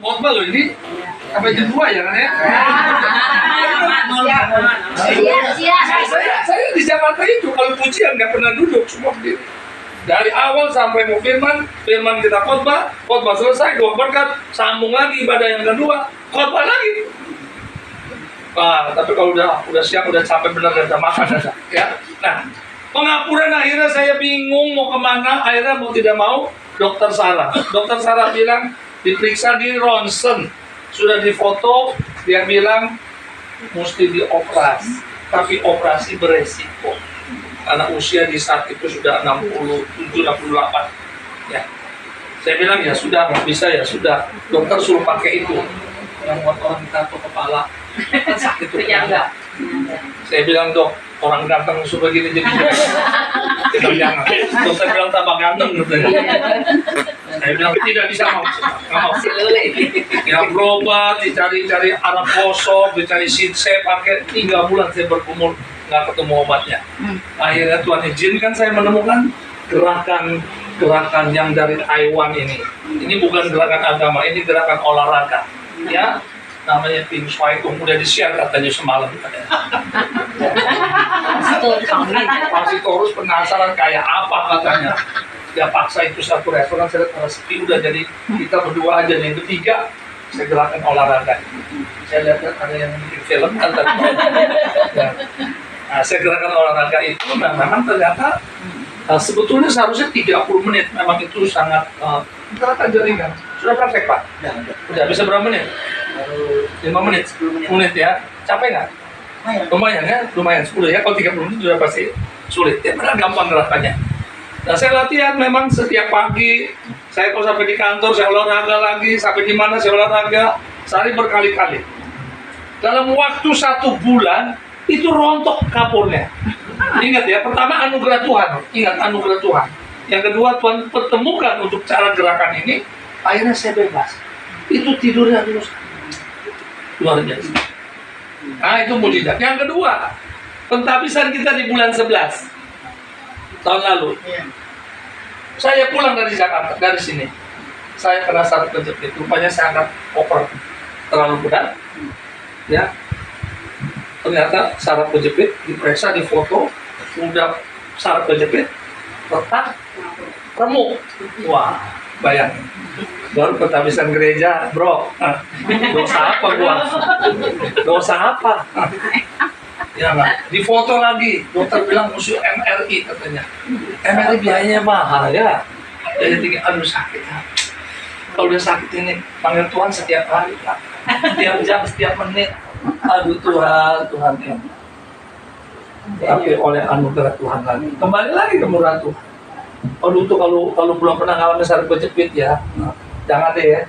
Khotbah loh ini sampai jam 2 ya kan ya? Saya di Jakarta itu kalau pujian nggak pernah duduk, semua berdiri. Dari awal sampai mau firman kita khotbah selesai, doa berkat, sambung lagi ibadah yang kedua, khotbah lagi. Tapi kalau udah siap, udah capek benar, udah makan ya. Nah, pengapuran akhirnya saya bingung mau kemana, akhirnya mau tidak mau Dokter Sarah bilang diperiksa di ronsen, sudah difoto, dia bilang mesti dioperasi, tapi operasi beresiko karena usia di saat itu sudah 67-68 ya. Saya bilang ya sudah, nggak bisa ya sudah, dokter suruh pakai itu yang buat orang tato kepala kan sakit itu ya. Saya bilang dok, orang ganteng suruh gini jadi kita jangan. Dokter bilang tambah ganteng gitu. Saya bilang tidak bisa, mau. Ya berobat, dicari-cari Arab kosong, dicari sinse, pakai 3 bulan saya berkumur nggak ketemu obatnya. Akhirnya Tuhan izinkan saya menemukan gerakan yang dari Taiwan ini. Ini bukan gerakan agama, ini gerakan olahraga. Ya, namanya Ping Shui Kung, udah di-share katanya semalam. Masih terus penasaran kayak apa katanya. Dia paksa itu satu restoran, saya lihat sepi, udah jadi kita berdua aja. Yang ketiga, saya gerakan olahraga. Saya lihat ada yang bikin film kan tadi. Nah, saya gerakan olahraga itu, memang ternyata sebetulnya seharusnya 30 menit. Memang itu sangat gerakan jaringan. Sudah praktek Pak? Udah bisa berapa menit? 5 menit, 10 menit ya. Capek nggak? Lumayan ya, lumayan 10 ya. Kalau 30 menit sudah pasti sulit. Ya benar gampang gerakannya. Nah saya latihan memang setiap pagi. Saya kalau sampai di kantor saya olahraga lagi, sampai di mana saya olahraga, sehari berkali-kali. Dalam waktu 1 bulan itu rontok kapurnya. Ingat ya, pertama anugerah Tuhan. Ingat anugerah Tuhan. Yang kedua Tuhan pertemukan untuk cara gerakan ini. Akhirnya saya bebas. Itu tidurnya terus luar biasa. Nah itu mujizat. Yang kedua, pentabisan kita di bulan 11 tahun lalu. Saya pulang dari Jakarta, dari sini. Saya kena saraf kejepit. Rupanya saya angkat koper terlalu berat. Ya. Ternyata saraf kejepit, diperiksa, difoto, udah saraf kejepit, retak, remuk. Wah, bayangin. Baru pentabisan gereja, bro. Dosa apa gua? Dosa apa? Ya nggak? Difoto lagi, dokter bilang musuh MRI katanya. MRI biayanya mahal ya. Jadi tinggi, aduh sakit ya. Kalau udah sakit ini, panggil Tuhan setiap hari, Pak. Setiap jam, setiap menit. Aduh Tuhan ya. Tapi oleh anugerah Tuhan lagi. Kembali lagi ke murah Tuhan. Aduh tuh kalau belum pernah ngalamin saraf kejepit ya. Jangan deh ya.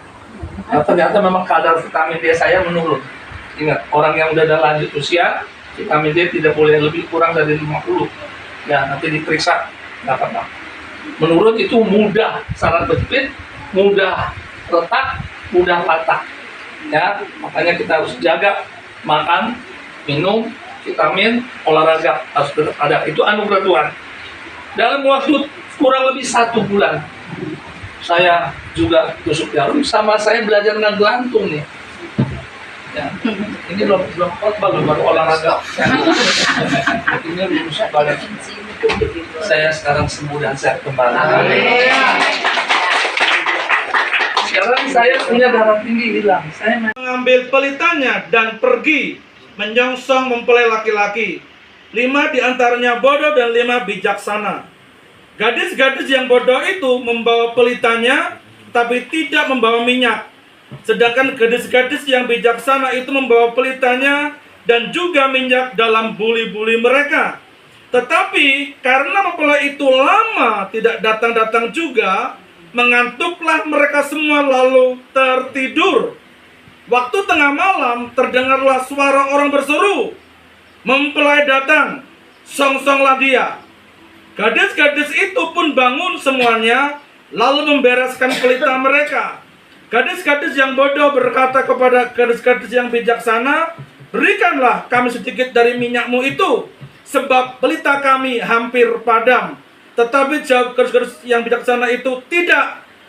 Nah, ternyata memang kadar vitamin D saya menurun. Ingat, orang yang udah ada lanjut usia, vitamin D tidak boleh lebih kurang dari 50. Ya, nanti diperiksa, nggak apa-apa. Menurun itu mudah saraf kejepit, mudah retak, mudah patah. Ya, makanya kita harus jaga makan, minum, vitamin, olahraga harus tetap ada. Itu anugerah Tuhan. Dalam waktu kurang lebih 1 bulan, saya juga tusuk jarum, sama saya belajar ngegelantung nih. Ya, ini belum khotbah, baru olahraga. Ini lulus badan. Saya sekarang sembuh dan sehat kembali. Sekarang saya punya darah tinggi hilang. Saya mengambil pelitanya dan pergi menyongsong mempelai laki-laki. 5 diantaranya bodoh dan 5 bijaksana. Gadis-gadis yang bodoh itu membawa pelitanya, tapi tidak membawa minyak. Sedangkan gadis-gadis yang bijaksana itu membawa pelitanya dan juga minyak dalam buli-buli mereka. Tetapi karena mempelai itu lama tidak datang-datang juga, mengantuklah mereka semua lalu tertidur. Waktu tengah malam terdengarlah suara orang berseru, "Mempelai datang, songsonglah dia." Gadis-gadis itu pun bangun semuanya, lalu membereskan pelita mereka. Gadis-gadis yang bodoh berkata kepada gadis-gadis yang bijaksana, "Berikanlah kami sedikit dari minyakmu itu, sebab pelita kami hampir padam." Tetapi jawab gadis-gadis yang bijaksana itu, "Tidak,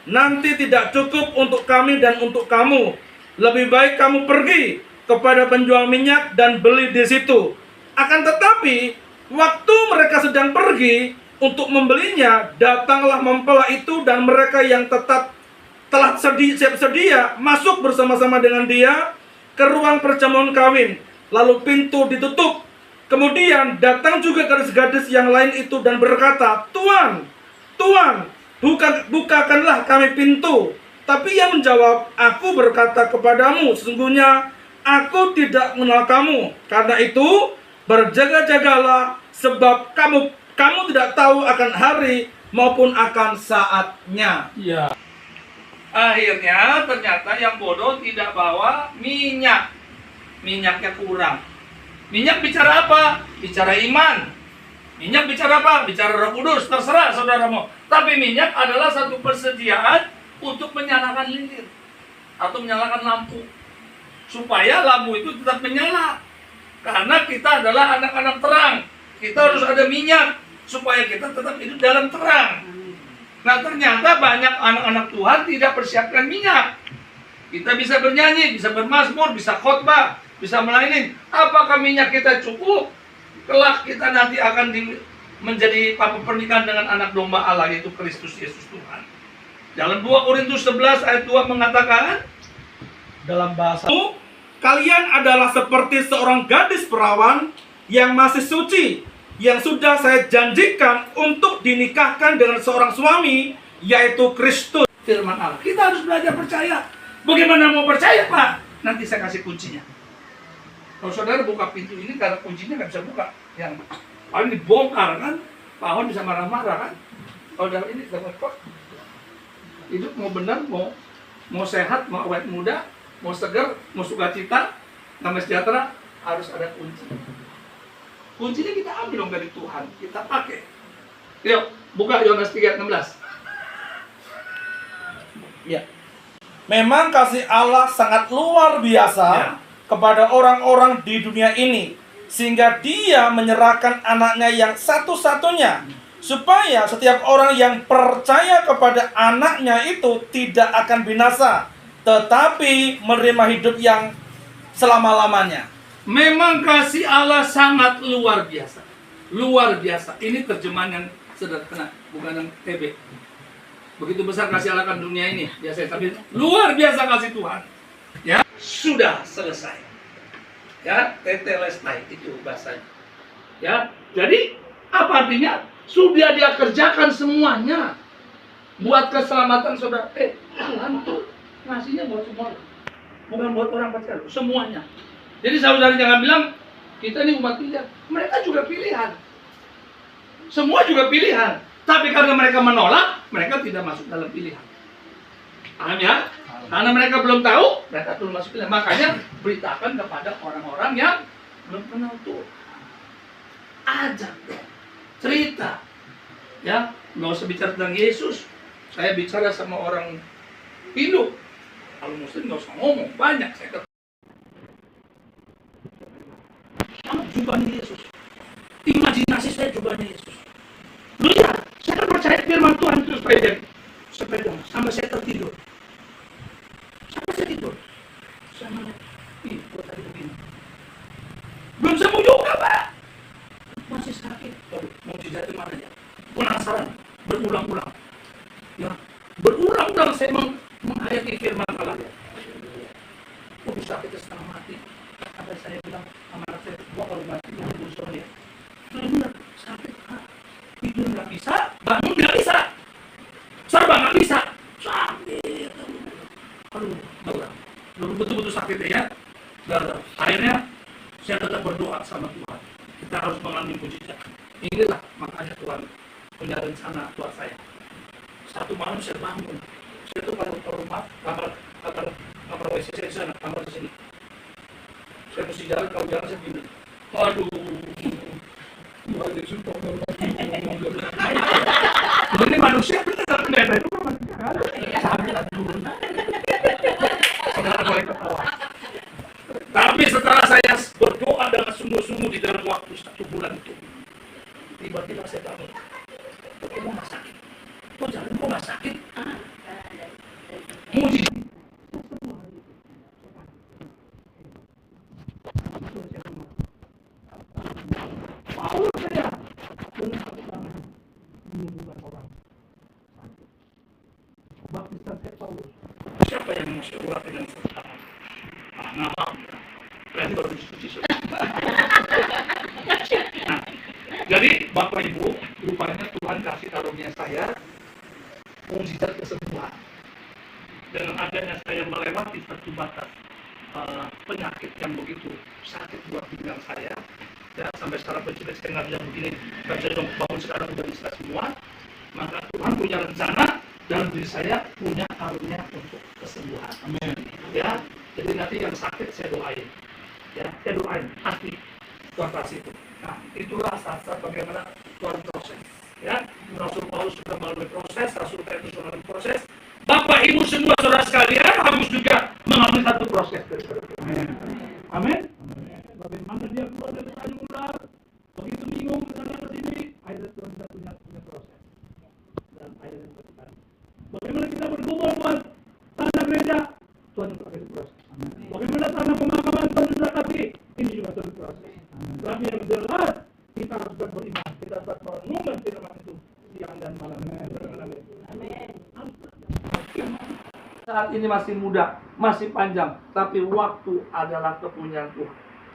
nanti tidak cukup untuk kami dan untuk kamu. Lebih baik kamu pergi kepada penjual minyak dan beli di situ. Akan tetapi, waktu mereka sedang pergi untuk membelinya, datanglah mempelai itu dan mereka yang telah siap sedia masuk bersama-sama dengan dia ke ruang perjamuan kawin. Lalu pintu ditutup. Kemudian datang juga gadis-gadis yang lain itu dan berkata, Tuan, Tuan, bukakanlah kami pintu. Tapi ia menjawab, aku berkata kepadamu, sesungguhnya aku tidak mengenal kamu. Karena itu, berjaga-jagalah, sebab kamu tidak tahu akan hari maupun akan saatnya. Ya. Akhirnya ternyata yang bodoh tidak bawa minyak. Minyaknya kurang. Minyak bicara apa? Bicara iman. Minyak bicara apa? Bicara Roh Kudus. Terserah saudara mau. Tapi minyak adalah satu persediaan untuk menyalakan lilin atau menyalakan lampu, supaya lampu itu tetap menyala. Karena kita adalah anak-anak terang. Kita harus ada minyak supaya kita tetap hidup dalam terang. Nah, ternyata banyak anak-anak Tuhan tidak persiapkan minyak. Kita bisa bernyanyi, bisa bermazmur, bisa khotbah, bisa melayani. Apakah minyak kita cukup? Kelak kita nanti akan menjadi pernikahan dengan anak domba Allah, yaitu Kristus Yesus Tuhan. Dalam 2 Korintus 11 ayat 2 mengatakan, dalam bahasa kalian adalah seperti seorang gadis perawan yang masih suci, yang sudah saya janjikan untuk dinikahkan dengan seorang suami, yaitu Kristus. Firman Allah. Kita harus belajar percaya. Bagaimana mau percaya, Pak? Nanti saya kasih kuncinya. Kalau saudara buka pintu ini, karena kuncinya nggak bisa buka. Yang paling dibongkar kan, Pak Hon bisa marah-marah kan. Kalau dalam ini dapat kok. Hidup mau benar, mau sehat, mau awet muda, mau segar, mau sukacita, damai sejahtera, harus ada kunci. Kuncinya kita ambil dong dari Tuhan, kita pakai. Yuk, buka Yohanes 3:16. Ya. Memang kasih Allah sangat luar biasa Ya. kepada orang-orang di dunia ini, sehingga Dia menyerahkan anaknya yang satu-satunya, supaya setiap orang yang percaya kepada anaknya itu tidak akan binasa, tetapi menerima hidup yang selama-lamanya. Memang kasih Allah sangat luar biasa. Luar biasa. Ini terjemahan yang sederhana, bukan yang TB. Begitu besar kasih Allah akan dunia ini, biasa. Tapi luar biasa kasih Tuhan. Ya, sudah selesai. Ya, tetelestai itu bahasanya. Ya, jadi apa artinya? Sudah dia kerjakan semuanya buat keselamatan saudara. Tuhan tuh ngasihnya buat semua, bukan buat orang percaya, semuanya. Jadi saudara jangan bilang kita ini umat pilihan. Mereka juga pilihan. Semua juga pilihan. Tapi karena mereka menolak, mereka tidak masuk dalam pilihan. Paham ya? Karena mereka belum tahu, mereka belum masuk pilihan. Makanya beritakan kepada orang-orang yang belum kenal Tuhan. Ajak dong. Cerita, ya, nggak usah bicara tentang Yesus. Saya bicara sama orang Hindu. Kalau Muslim nggak usah ngomong, banyak saya ketemu. Jubahnya Yesus. Imajinasi saya jubahnya Yesus. Lihat, saya kan percaya firman Tuhan itu supaya sampai saya tertidur. Sampai saya tidur. Saya melihat, kok tadi begini. Belum sembuh juga, Pak. Masih sakit. Mau dijatuh mana ya? Penasaran. Berulang-ulang. Ya, berulang-ulang saya menghayati firman Allah. Kok bisa kita setengah mati? Sampai saya bilang sama anak saya, gua kalau mati jangan busur ya. Benar, sakit. Tidur nggak bisa, bangun nggak bisa. Serba nggak bisa. Sakit. Aduh, betul-betul sakit ya. Dan akhirnya saya tetap berdoa sama Tuhan. Kita harus mengalami mujizat. Inilah makanya Tuhan punya rencana buat saya. Satu malam saya bangun. Saya tuh pada rumah, kamar WC saya di sana, kamar di sini. Saya mesti jalan, kalau jalan saya gini. Aduh. Ini manusia benar ternyata itu manusia. Saudara boleh ketawa. Tapi setelah saya berdoa dengan sungguh-sungguh di dalam waktu 1 bulan itu, tiba-tiba saya bangun. Kok nggak sakit? Kok jalan kok nggak sakit? menyembuhkan orang sakit. Baptisan kayak Paulus. Siapa yang mau sekolah dengan sekarang? Nama. Berarti baru diskusi. Jadi Bapak Ibu, rupanya Tuhan kasih karunia saya mukjizat kesembuhan. Dengan adanya saya melewati satu batas penyakit yang begitu sakit buat pinggang saya, ya sampai sekarang pencuri saya nggak bisa begini, nggak bisa dong bangun sekarang udah bisa semua. Maka Tuhan punya rencana dan diri saya punya karunia untuk kesembuhan. Amin. Ya, jadi nanti yang sakit saya doain, ya, saya doain pasti Tuhan kasih itu. Nah, itulah saat bagaimana Tuhan proses. Ya, Rasul Paulus sudah melalui proses, Rasul Petrus melalui proses. Bapak Ibu semua saudara sekalian harus juga mengalami satu proses. Amin. Bagaimana dia keluar dari kayu ular, begitu bingung kesana kesini, akhirnya Tuhan sudah punya proses. Dan akhirnya berkata, bagaimana kita bergumul buat tanah gereja, Tuhan juga kasih proses. Bagaimana tanah pemakaman Tuhan sudah kasih, ini juga Tuhan proses. Tapi yang jelas kita harus beriman, kita harus merenungkan firman itu siang dan malam. Amin. Saat ini masih muda, masih panjang, tapi waktu adalah kepunyaan Tuhan.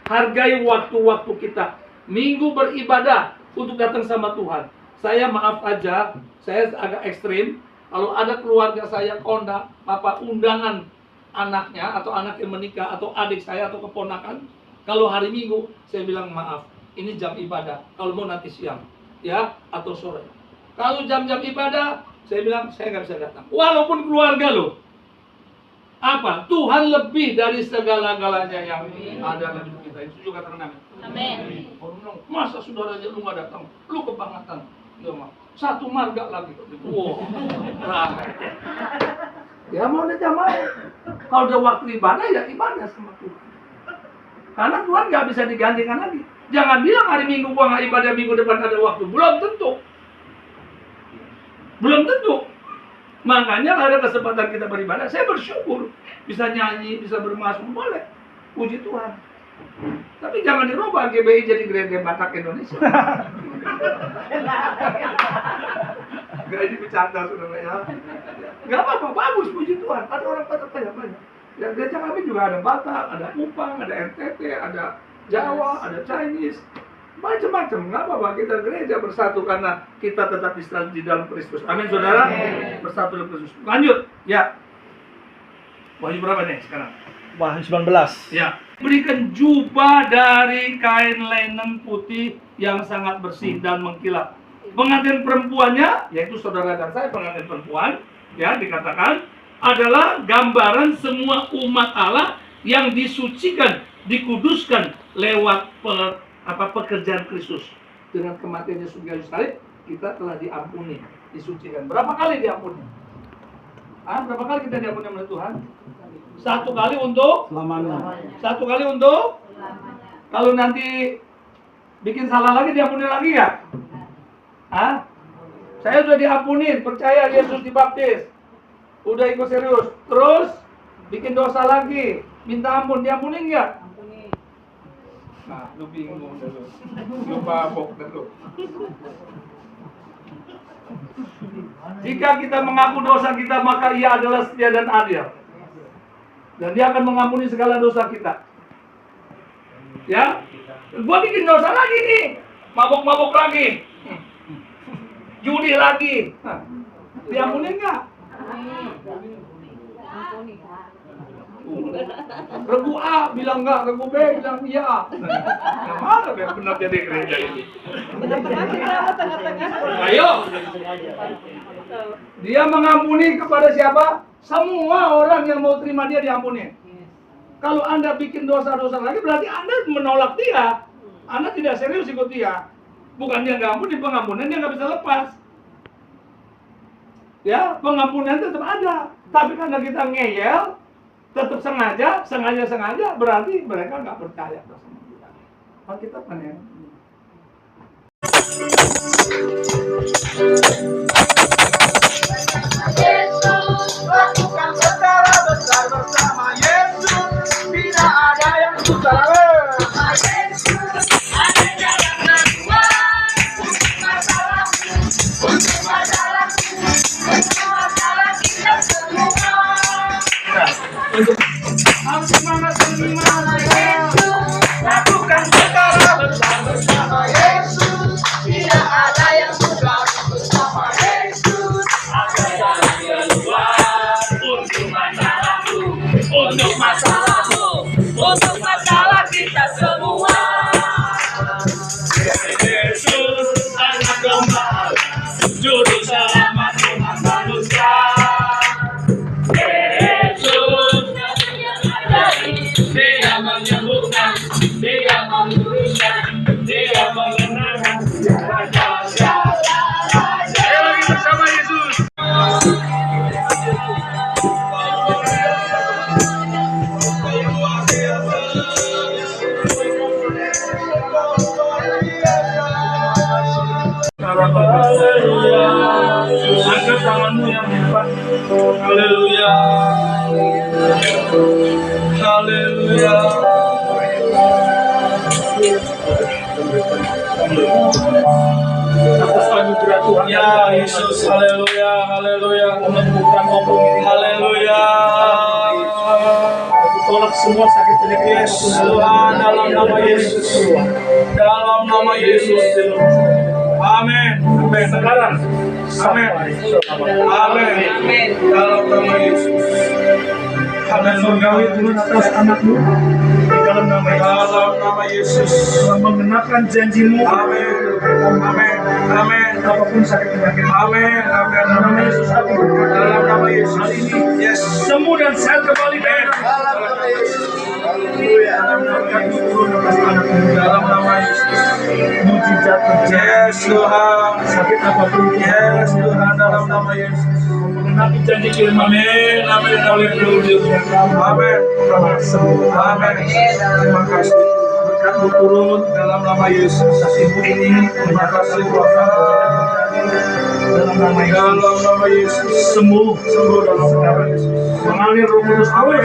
Hargai waktu-waktu kita. Minggu beribadah untuk datang sama Tuhan. Saya maaf aja, saya agak ekstrim. Kalau ada keluarga saya kondak, undangan anaknya atau anak yang menikah atau adik saya atau keponakan, kalau hari Minggu saya bilang maaf, ini jam ibadah. Kalau mau nanti siang, ya atau sore. Kalau jam-jam ibadah, saya bilang saya nggak bisa datang. Walaupun keluarga loh. Apa? Tuhan lebih dari segala-galanya yang ada dalam hidup kita. Itu juga karena amin. Masa saudara aja lu nggak datang? Lu kebangetan. Ya, satu marga lagi. Wow. Ya mau aja mau. Kalau udah waktu ibadah ya ibadah sama Tuhan. Karena Tuhan nggak bisa digantikan lagi. Jangan bilang hari Minggu gua nggak ibadah, minggu depan ada waktu. Belum tentu. Belum tentu. Makanya ada kesempatan kita beribadah, saya bersyukur. Bisa nyanyi, bisa bermasmur, boleh. Puji Tuhan. Tapi jangan dirubah GBI jadi Gereja Batak Indonesia. Gak ini bercanda saudara ya. Gak apa-apa, bagus puji Tuhan. Ada orang Batak banyak. Ya, gereja kami juga ada Batak, ada Kupang, ada NTT, ada Jawa, ada Chinese. Macam-macam, nggak apa-apa, kita gereja bersatu karena kita tetap di dalam Kristus. Amin saudara. Bersatu dalam Kristus. Lanjut, ya. Wahyu berapa nih sekarang? Wahyu 19. Ya. Berikan jubah dari kain linen putih yang sangat bersih dan mengkilap. Pengantin perempuannya, yaitu saudara dan saya pengantin perempuan, ya dikatakan adalah gambaran semua umat Allah yang disucikan, dikuduskan lewat pekerjaan Kristus. Dengan kematian Yesus di kayu salib, kita telah diampuni, disucikan. Berapa kali diampuni? Berapa kali kita diampuni oleh Tuhan? Satu kali untuk Selamanya. Satu kali untuk selamanya. Kalau nanti bikin salah lagi diampuni lagi nggak? Saya sudah diampuni, percaya Yesus dibaptis, udah ikut serius, terus bikin dosa lagi, minta ampun, diampuni nggak? Nah, lu bingung dulu. Lu mabok dulu. Jika kita mengaku dosa kita, maka Ia adalah setia dan adil. Dan Dia akan mengampuni segala dosa kita. Ya? Gua bikin dosa lagi nih. Mabok-mabok lagi. Judi lagi. Diampuni enggak? Regu A bilang enggak, regu B bilang iya. Yang mana yang benar jadi gereja ini? Ayo. Dia mengampuni kepada siapa? Semua orang yang mau terima dia diampuni. Kalau Anda bikin dosa-dosa lagi, berarti Anda menolak dia. Anda tidak serius ikut dia. Bukan dia nggak ampun, di pengampunan dia nggak bisa lepas. Ya, pengampunan tetap ada. Tapi karena kita ngeyel, tetap sengaja, berarti mereka nggak percaya sama kita. Kalau kita kan ya. Yesus, lakukan perkara besar bersama Yesus. Tidak ada yang susah. Sama Yesus, ada jalan keluar untuk masalahmu, untuk untuk masalahmu, untuk masalah kita semua. Yesus anak domba, juru selamat umat manusia. Yesus yang ajaib, Dia menyembuhkan, Dia meluruskan, Dia mengenangkan raja-raja. Ayo lagi bersama Yesus. Haleluya. Angkat tanganmu yang hebat. Haleluya. Haleluya. Atas anugerah Tuhan ya Yesus. Haleluya. Haleluya. Menemukan ngomong ini. Haleluya. Tolak semua sakit penyakit Yesus Tuhan dalam nama Yesus. Dalam nama Yesus. Amin. Amin. Sekarang. Amin. Amin. Dalam nama Yesus. Amin. Surgawi turun atas anakmu. Di dalam nama Yesus. Dalam nama Yesus. Mengenapkan janjimu. Amin. Amin. Amin. Apapun sakit penyakit. Amin. Amin. Dalam nama Yesus. Dalam nama Yesus. Hari ini. Yes. Sembuh dan sehat kembali. Dalam nama Yesus. Haleluya. Dalam nama Yesus. Mujizat terjadi. Yes Tuhan. Sakit apapun. Yes Tuhan. Dalam nama Yesus. Mengenapi janji firman. Amin. Amin. Haleluya. Amin. Sembuh. Amin. Terima kasih. Berkat turun dalam nama Yesus. Ibu ini. Terima kasih Tuhan. Dalam nama Yesus. Sembuh. Sembuh dalam nama Yesus. Mengalir Roh Kudus. Amin.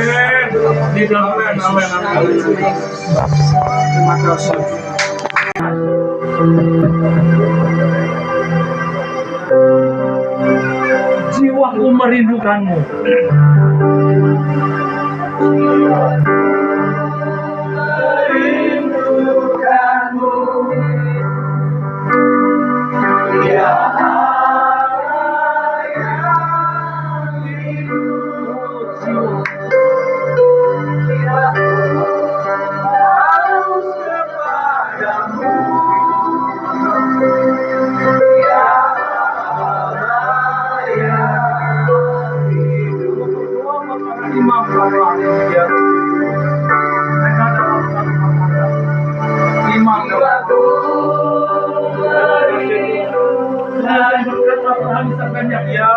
Di dalam nama Yesus. Terima kasih. Jiwaku merindukanmu. Merindukanmu. Ya Ya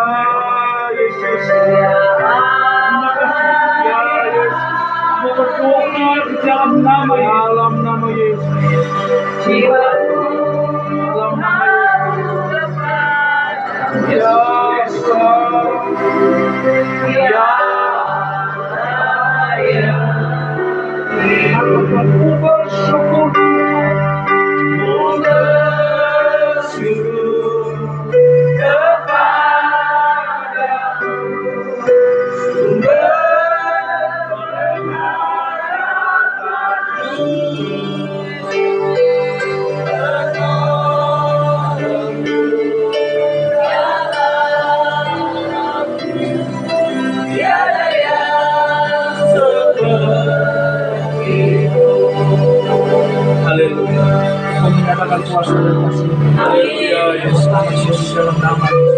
Yesus, terima kasih. Ya Yesus, aku berdoa di dalam nama Yesus. Dalam nama Yesus. Ya aku bersyukur. Haleluya. Menyatakan kuasa dan kasih. Haleluya. Yesus dalam nama Yesus.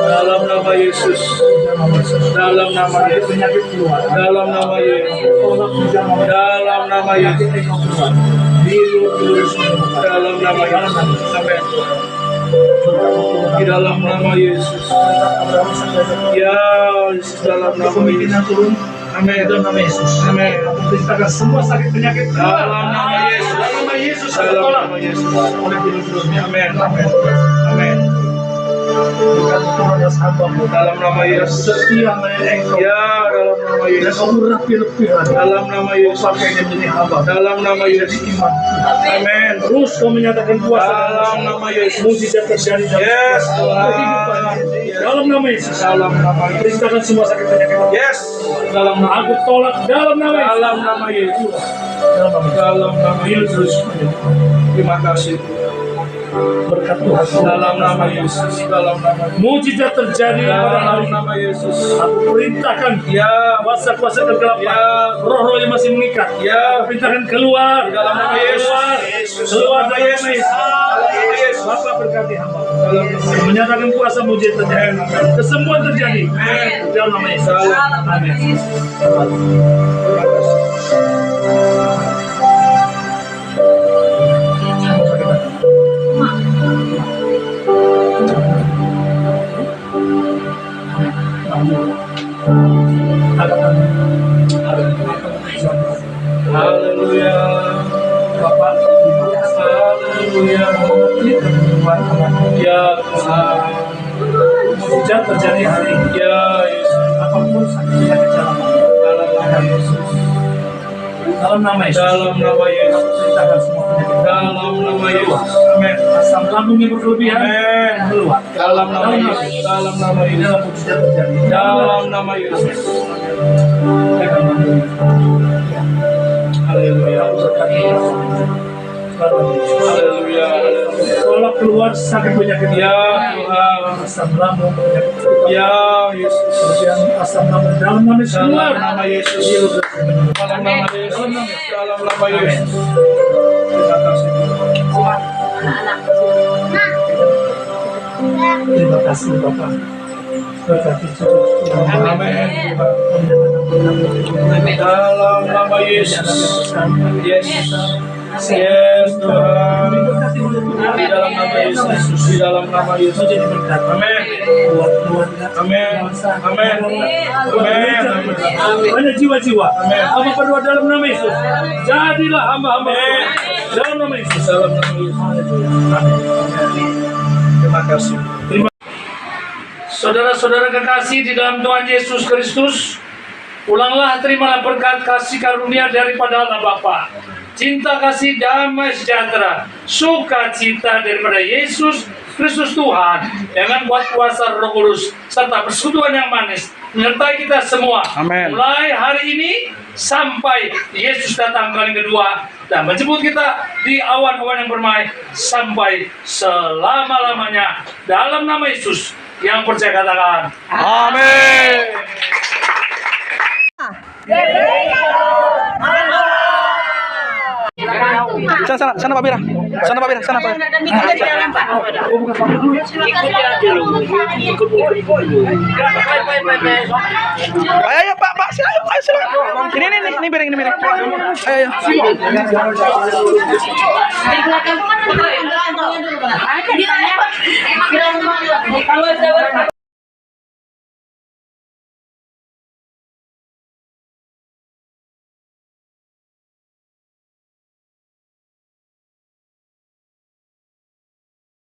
Dalam nama Yesus. Dalam nama Yesus. Penyakit keluar. Dalam nama Yesus. Dalam nama Yesus. Dalam nama Yesus. Amin. Di dalam nama Yesus. Ya, dalam nama Yesus. Amin. Dalam nama Yesus. Amin. Perintahkan semua sakit penyakit dalam nama Yesus. Dalam nama Yesus. Dalam nama Yesus. Amin. Amin. Amin. Dalam nama Yesus. Setia melayani Engkau. Ya, dalam nama Yesus. Dan kamu rapi-rapihan. Dalam nama Yesus. Pakainya menjadi hamba. Dalam nama Yesus. Iman. Amin. Terus kau menyatakan kuasa dalam nama Yesus. Mujizat terjadi dalam kehidupan. Dalam nama Yesus. Dalam nama Yesus. Perintahkan semua sakit penyakit. Yes. Dalam nama aku tolak dalam nama Yesus. Dalam nama Yesus. Dalam nama Yesus. Terima kasih. berkat Tuhan. Dalam nama Yesus, dalam nama Yesus. Mujizat terjadi pada hari Dalam ini. nama Yesus. Aku perintahkan Ya, kuasa-kuasa kegelapan, Ya. roh-roh yang masih mengikat, ya. aku perintahkan keluar, Dalam nama Yesus. keluar dalam nama Yesus. Dalam nama Yesus. Bapak berkati hamba, Dalam nama Yesus. menyatakan kuasa mujizat terjadi, kesembuhan terjadi, dalam nama Yesus. Amin. Terima kasih. Haleluya. Bapak, Haleluya. Ya Tuhan. mujizat terjadi hari ini. Ya Yesus. Apapun sakit penyakit dalam Dalam nama Yesus. dalam nama Yesus. Dalam nama Yesus. Aku perintahkan semua penyakit Dalam nama Yesus. Amin. asam lambung yang berlebihan Amin. keluar. Dalam nama Yesus. Dalam nama Yesus. Dalam mujizat terjadi. Dalam nama Yesus. Haleluya. Haleluya. Tolak keluar sakit penyakit. Ya Tuhan. Asam lambung penyakit. Ya Yesus. Kemudian asam lambung dalam nama Yesus Dalam keluar. nama Yesus. Dalam nama Yesus. Dalam nama Yesus. Terima kasih. Terima kasih Bapak. Berkati cucu-cucu. Amin. Dalam nama Yesus. Yes. Yes Tuhan. Di dalam nama Yesus. Di dalam nama Yesus. Jadi berkat. Amin. Buat keluarga. Amin. Amin. Amin. Banyak jiwa-jiwa. Amin. Hamba berdoa dalam nama Yesus. Jadilah hamba-hamba Amin. dalam nama Yesus. Dalam nama Yesus. Terima kasih. Saudara-saudara kekasih di dalam Tuhan Yesus Kristus, ulanglah terimalah berkat kasih karunia daripada Allah Bapa, cinta kasih damai sejahtera, sukacita daripada Yesus Kristus Tuhan dengan kuat kuasa Roh Kudus serta persekutuan yang manis menyertai kita semua. Amin. Mulai hari ini sampai Yesus datang kali kedua dan menjemput kita di awan-awan yang bermai sampai selama-lamanya. Dalam nama Yesus yang percaya katakan Amin. Sana Pak Bira. Sana Pak Bira, sana Pak Bira. Ayo Pak, silakan. Ini piring, ini piring. Ayo. Di belakang ada.